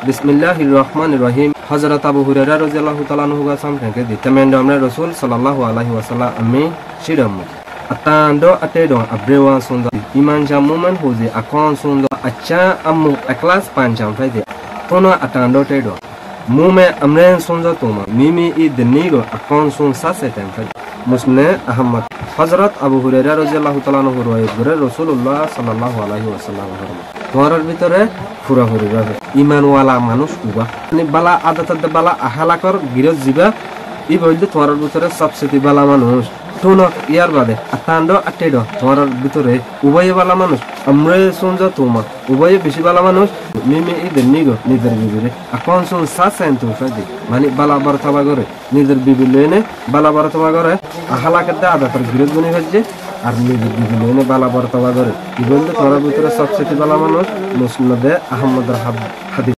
বিসমিল্লাহির রহমানির রহিম। হযরত আবু হুরায়রা রাদিয়াল্লাহু তাআলা আনহু গাছাম থেকে দিতামেন্ড আমরা রাসূল সাল্লাল্লাহু আলাইহি ওয়াসাল্লাম আমি Sheeran atando atedo abrewa sundo iman jamuman hoje akon sundo acha amu eklas panjam faide tono atando tedo mume amren sundo toma mimi I denigo akon sun sasetem faide musne ahmad হযরত আবু হুরায়রা রাদিয়াল্লাহু তাআলা আনহু রওয়ায়াত করে রাসূলুল্লাহ সাল্লাল্লাহু আলাইহি ওয়াসাল্লাম তোমার ভিতরে ফুরাফুরি ভাবে ঈমানওয়ালা মানুষ উবা মানে বালা আদাত বালা আহলাকর গিরজ জিবা ই বলতে তোমার ভিতরে সবচেয়ে বালা মানুষ তোনো ইয়ার বাদে আতান্ডো আটেডো তোমার ভিতরে উভয় বালা মানুষ আমরে শুনজা তোমা উভয় বেশি বালা মানুষ মিমি ইদের নিগো নিদের বিবিরে এখন শুন সাসেন তো ফাদি মানে বালা বর্তবা করে নিদের বিবি লইনে বালা বর্তবা করে আহলাকের দা আদাতর গিরজ গুনি হচ্ছে আর নিদের বিবি লইনে বালা বর্তবা করে ই বলতে তোমার ভিতরে সবচেয়ে বালা মানুষ মুসলিমদের আহমদ হাদিস